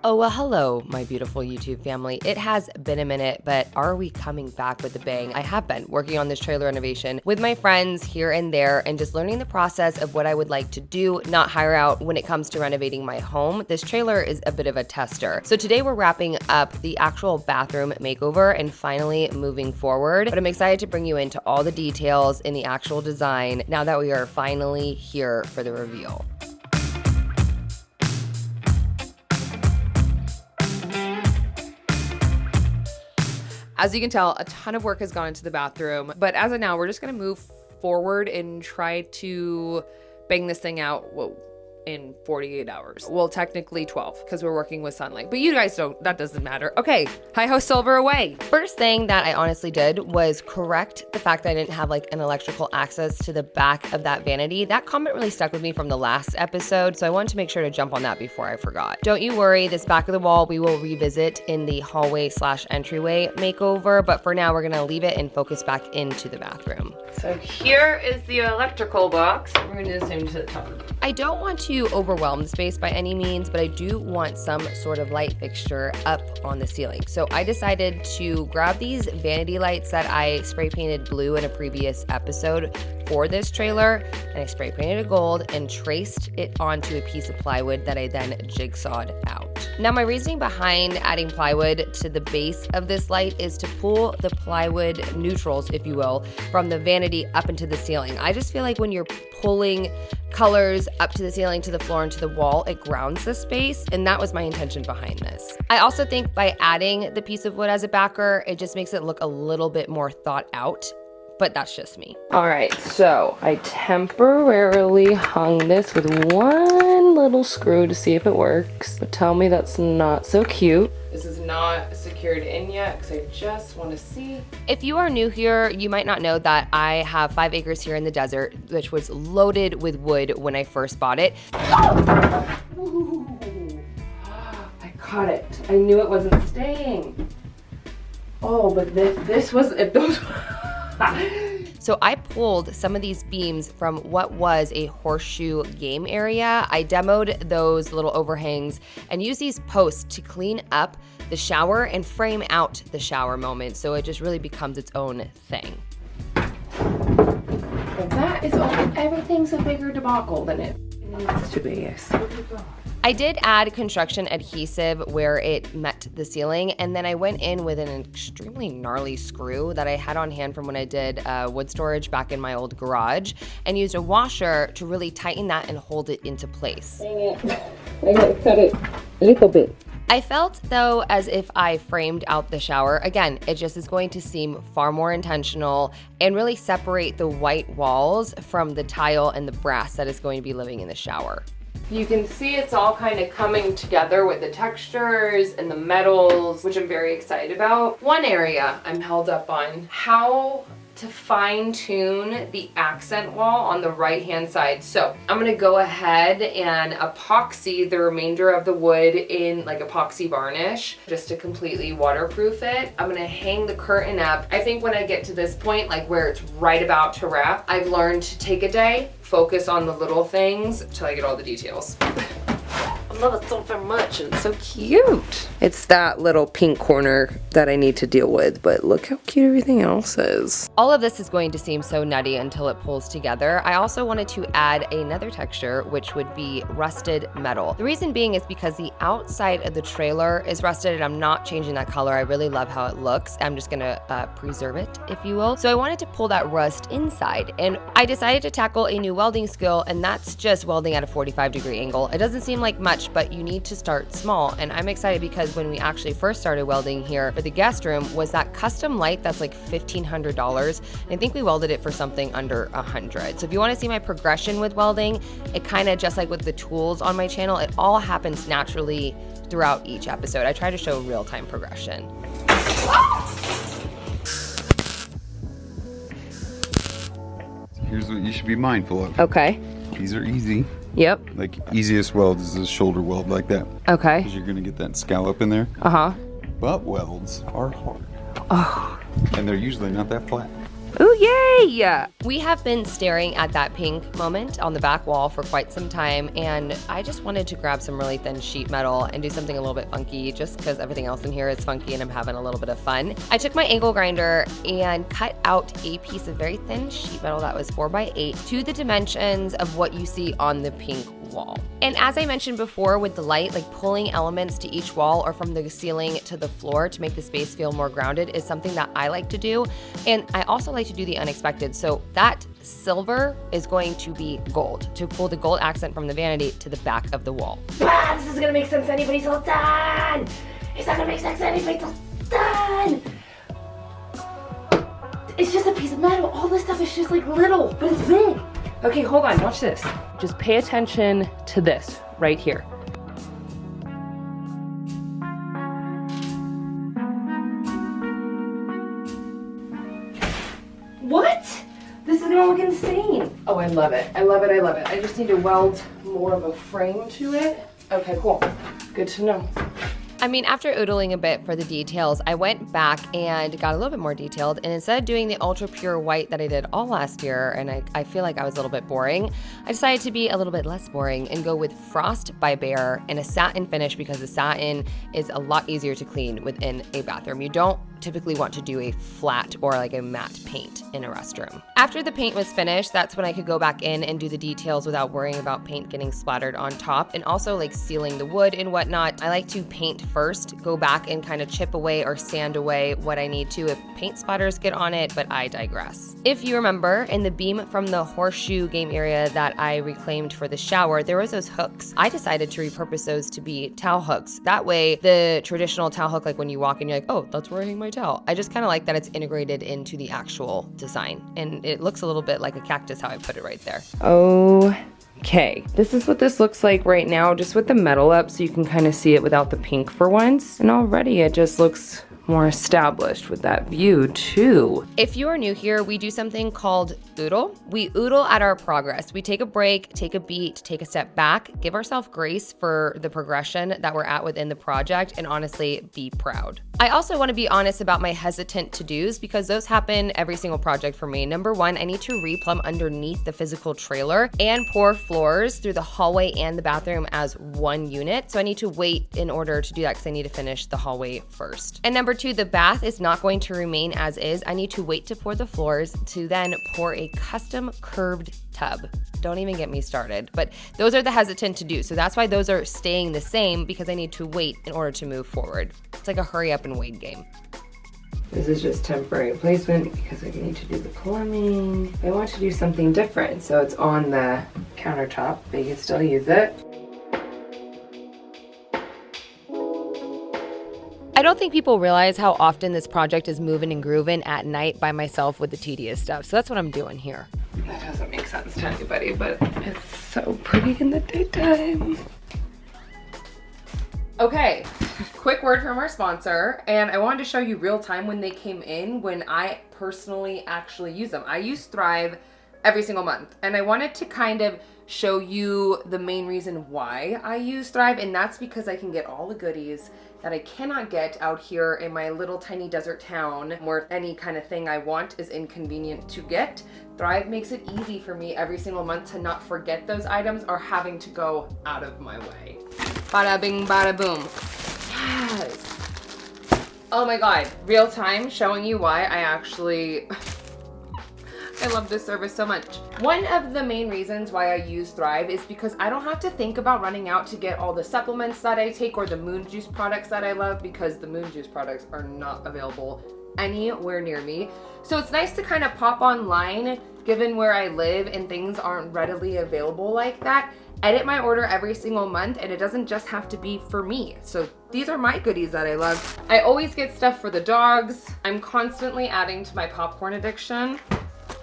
Oh, well, hello, my beautiful YouTube family. It has been a minute, but are we coming back with a bang? I have been working on this trailer renovation with my friends here and there and just learning the process of what I would like to do, not hire out when it comes to renovating my home. This trailer is a bit of a tester. So today we're wrapping up the actual bathroom makeover and finally moving forward. But I'm excited to bring you into all the details in the actual design now that we are finally here for the reveal. As you can tell, a ton of work has gone into the bathroom, but as of now, we're just gonna move forward and try to bang this thing out in 48 hours. Well, technically 12, because we're working with sunlight, but you guys don't, that doesn't matter. Okay, hi-ho silver away. First thing that I honestly did was correct the fact that I didn't have like an electrical access to the back of that vanity. That comment really stuck with me from the last episode, so I wanted to make sure to jump on that before I forgot. Don't you worry, this back of the wall we will revisit in the hallway / entryway makeover, but for now we're gonna leave it and focus back into the bathroom. So here is the electrical box. We're gonna do the same to the top. I don't want to overwhelm the space by any means, but I do want some sort of light fixture up on the ceiling. So I decided to grab these vanity lights that I spray painted blue in a previous episode for this trailer, and I spray painted it gold and traced it onto a piece of plywood that I then jigsawed out. Now my reasoning behind adding plywood to the base of this light is to pull the plywood neutrals, if you will, from the vanity up into the ceiling. I just feel like when you're pulling colors up to the ceiling, to the floor, and to the wall, it grounds the space, and that was my intention behind this. I also think by adding the piece of wood as a backer, it just makes it look a little bit more thought out, but that's just me. All right, so I temporarily hung this with one little screw to see if it works, but tell me that's not so cute. This is not secured in yet because I just want to see. If you are new here, you might not know that I have 5 acres here in the desert, which was loaded with wood when I first bought it. Ooh, I caught it. I knew it wasn't staying. Oh, but this was, if those So I pulled some of these beams from what was a horseshoe game area. I demoed those little overhangs and used these posts to clean up the shower and frame out the shower moment so it just really becomes its own thing. And that is all, everything's a bigger debacle than it needs to be. Yes. I did add construction adhesive where it met the ceiling, and then I went in with an extremely gnarly screw that I had on hand from when I did wood storage back in my old garage, and used a washer to really tighten that and hold it into place. Dang it, I gotta cut it a little bit. I felt though as if I framed out the shower. Again, it just is going to seem far more intentional and really separate the white walls from the tile and the brass that is going to be living in the shower. You can see it's all kind of coming together with the textures and the metals, which I'm very excited about. One area I'm held up on, how to fine tune the accent wall on the right hand side. So I'm gonna go ahead and epoxy the remainder of the wood in like epoxy varnish just to completely waterproof it. I'm gonna hang the curtain up. I think when I get to this point, like where it's right about to wrap, I've learned to take a day, focus on the little things till I get all the details. I love it so very much, and it's so cute. It's that little pink corner that I need to deal with, but look how cute everything else is. All of this is going to seem so nutty until it pulls together. I also wanted to add another texture, which would be rusted metal. The reason being is because the outside of the trailer is rusted, and I'm not changing that color. I really love how it looks. I'm just gonna preserve it, if you will. So I wanted to pull that rust inside, and I decided to tackle a new welding skill, and that's just welding at a 45-degree angle. It doesn't seem like much, but you need to start small, and I'm excited because when we actually first started welding here for the guest room was that custom light that's like $1,500, and I think we welded it for something under $100. So if you want to see my progression with welding, it kind of just like with the tools on my channel, it all happens naturally throughout each episode. I try to show real-time progression. Here's what you should be mindful of. Okay. These are easy. Yep. Like easiest weld is a shoulder weld like that. Okay. Because you're gonna get that scallop in there. Uh-huh. Butt welds are hard. Oh. And they're usually not that flat. Ooh, yay! We have been staring at that pink moment on the back wall for quite some time, and I just wanted to grab some really thin sheet metal and do something a little bit funky just because everything else in here is funky and I'm having a little bit of fun. I took my angle grinder and cut out a piece of very thin sheet metal that was 4x8 to the dimensions of what you see on the pink wall. And as I mentioned before with the light, like pulling elements to each wall or from the ceiling to the floor to make the space feel more grounded is something that I like to do. And I also like to do the unexpected. So that silver is going to be gold, to pull the gold accent from the vanity to the back of the wall. Ah, this isn't gonna make sense to anybody till it's done! It's not gonna make sense to anybody till it's done! It's just a piece of metal. All this stuff is just like little, but it's big. Okay, hold on, watch this. Just pay attention to this right here. What? This is gonna look insane. Oh, I love it. I love it, I love it. I just need to weld more of a frame to it. Okay, cool. Good to know. I mean, after oodling a bit for the details, I went back and got a little bit more detailed, and instead of doing the ultra pure white that I did all last year, and I feel like I was a little bit boring, I decided to be a little bit less boring and go with Frost by Behr and a satin finish because the satin is a lot easier to clean within a bathroom. You don't typically want to do a flat or like a matte paint in a restroom. After the paint was finished, that's when I could go back in and do the details without worrying about paint getting splattered on top, and also like sealing the wood and whatnot. I like to paint first, go back and kind of chip away or sand away what I need to if paint splatters get on it, but I digress. If you remember, in the beam from the horseshoe game area that I reclaimed for the shower, there was those hooks. I decided to repurpose those to be towel hooks. That way, the traditional towel hook, like when you walk in, you're like, oh, that's where I hang my towel. I just kind of like that it's integrated into the actual design, and it looks a little bit like a cactus how I put it right there. Okay, this is what this looks like right now, just with the metal up so you can kind of see it without the pink for once. And already it just looks more established with that view too. If you are new here, we do something called Oodle. We oodle at our progress. We take a break, take a beat, take a step back, give ourselves grace for the progression that we're at within the project, and honestly, be proud. I also want to be honest about my hesitant to-dos because those happen every single project for me. Number one, I need to replumb underneath the physical trailer and pour floors through the hallway and the bathroom as one unit. So I need to wait in order to do that because I need to finish the hallway first. And number two, the bath is not going to remain as is. I need to wait to pour the floors to then pour a custom curved tub. Don't even get me started, but those are the hesitant to do. So that's why those are staying the same, because I need to wait in order to move forward. It's like a hurry up and wait game. This is just temporary placement because I need to do the plumbing. I want to do something different, so it's on the countertop, but you can still use it. I don't think people realize how often this project is moving and grooving at night by myself with the tedious stuff. So that's what I'm doing here. That doesn't make sense to anybody, but it's so pretty in the daytime. Okay, quick word from our sponsor, and I wanted to show you real time when they came in, when I personally actually use them. I use Thrive every single month, and I wanted to kind of show you the main reason why I use Thrive, and that's because I can get all the goodies that I cannot get out here in my little tiny desert town where any kind of thing I want is inconvenient to get. Thrive makes it easy for me every single month to not forget those items or having to go out of my way. Bada bing, bada boom. Yes. Oh my God, real time showing you why I actually I love this service so much. One of the main reasons why I use Thrive is because I don't have to think about running out to get all the supplements that I take or the Moon Juice products that I love, because the Moon Juice products are not available anywhere near me. So it's nice to kind of pop online, given where I live and things aren't readily available like that. Edit my order every single month, and it doesn't just have to be for me. So these are my goodies that I love. I always get stuff for the dogs. I'm constantly adding to my popcorn addiction.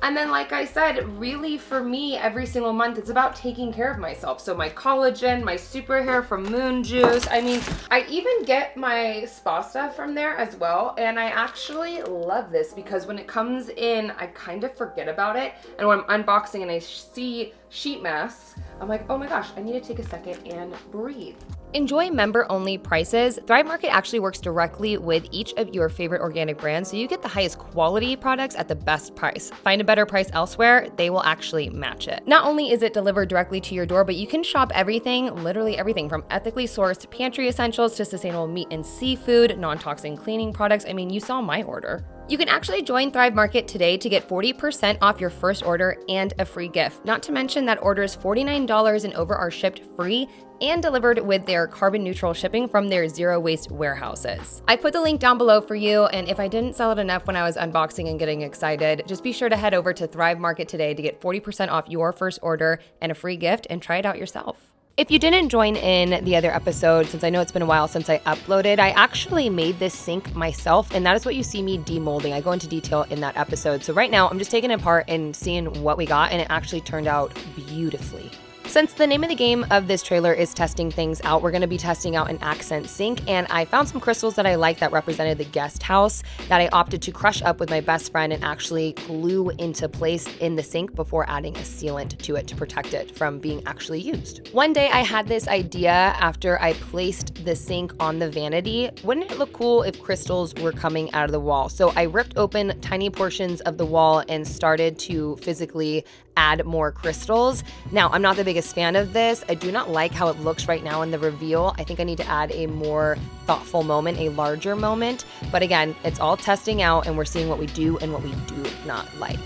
And then, like I said, really for me, every single month, it's about taking care of myself. So my collagen, my super hair from Moon Juice. I mean, I even get my spa stuff from there as well. And I actually love this because when it comes in, I kind of forget about it. And when I'm unboxing and I see sheet masks, I'm like, oh my gosh, I need to take a second and breathe. Enjoy member-only prices. Thrive Market actually works directly with each of your favorite organic brands, so you get the highest quality products at the best price. Find a better price elsewhere, they will actually match it. Not only is it delivered directly to your door, but you can shop everything, literally everything, from ethically sourced pantry essentials to sustainable meat and seafood, non-toxin cleaning products. I mean, you saw my order. You can actually join Thrive Market today to get 40% off your first order and a free gift. Not to mention that orders $49 and over are shipped free and delivered with their carbon neutral shipping from their zero waste warehouses. I put the link down below for you, and if I didn't sell it enough when I was unboxing and getting excited, just be sure to head over to Thrive Market today to get 40% off your first order and a free gift and try it out yourself. If you didn't join in the other episode, since I know it's been a while since I uploaded, I actually made this sink myself, and that is what you see me demolding. I go into detail in that episode. So right now, I'm just taking it apart and seeing what we got, and it actually turned out beautifully. Since the name of the game of this trailer is testing things out, we're going to be testing out an accent sink, and I found some crystals that I liked that represented the guest house that I opted to crush up with my best friend and actually glue into place in the sink before adding a sealant to it to protect it from being actually used. One day I had this idea after I placed the sink on the vanity. Wouldn't it look cool if crystals were coming out of the wall? So I ripped open tiny portions of the wall and started to physically add more crystals. Now, I'm not the biggest fan of this. I do not like how it looks right now in the reveal. I think I need to add a more thoughtful moment, a larger moment. But again, it's all testing out and we're seeing what we do and what we do not like.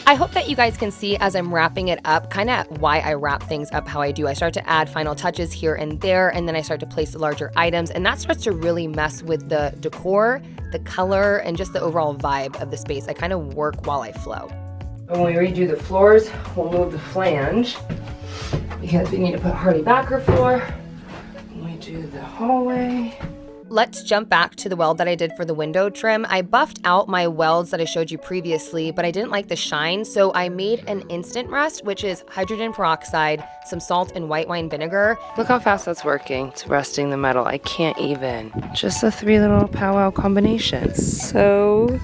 I hope that you guys can see as I'm wrapping it up, kind of why I wrap things up how I do. I start to add final touches here and there, and then I start to place the larger items, and that starts to really mess with the decor, the color, and just the overall vibe of the space. I kind of work while I flow. When we redo the floors, we'll move the flange because we need to put hardy backer floor. When we do the hallway. Let's jump back to the weld that I did for the window trim. I buffed out my welds that I showed you previously, but I didn't like the shine, so I made an instant rust, which is hydrogen peroxide, some salt, and white wine vinegar. Look how fast that's working. It's rusting the metal. I can't even. Just a 3 little powwow combination. So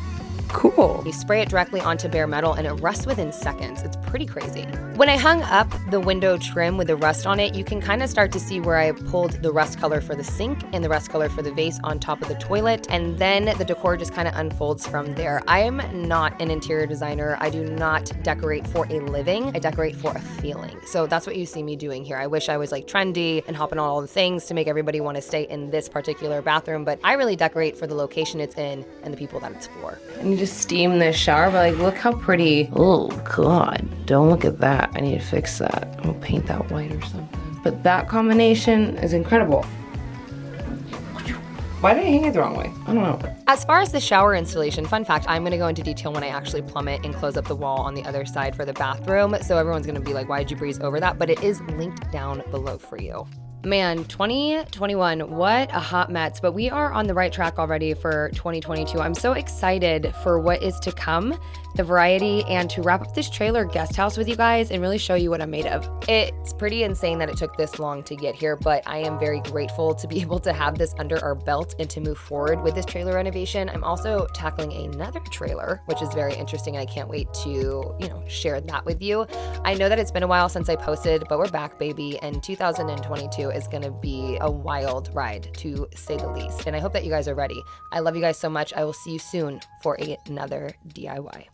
cool. You spray it directly onto bare metal and it rusts within seconds. It's pretty crazy. When I hung up the window trim with the rust on it, you can kind of start to see where I pulled the rust color for the sink and the rust color for the vase on top of the toilet, and then the decor just kind of unfolds from there. I am not an interior designer. I do not decorate for a living. I decorate for a feeling. So that's what you see me doing here. I wish I was like trendy and hopping on all the things to make everybody want to stay in this particular bathroom, but I really decorate for the location it's in and the people that it's for. I need to steam this shower, but like, look how pretty. Oh God, don't look at that. I need to fix that. I'm gonna paint that white or something. But that combination is incredible. Why did I hang it the wrong way? I don't know. As far as the shower installation, fun fact, I'm gonna go into detail when I actually plumb it and close up the wall on the other side for the bathroom. So everyone's gonna be like, why did you breeze over that? But it is linked down below for you. Man, 2021, what a hot Metz, but we are on the right track already for 2022. I'm so excited for what is to come, the variety, and to wrap up this trailer guest house with you guys and really show you what I'm made of. It's pretty insane that it took this long to get here, but I am very grateful to be able to have this under our belt and to move forward with this trailer renovation. I'm also tackling another trailer, which is very interesting, and I can't wait to, share that with you. I know that it's been a while since I posted, but we're back, baby, and 2022 is gonna be a wild ride, to say the least. And I hope that you guys are ready. I love you guys so much. I will see you soon for another DIY.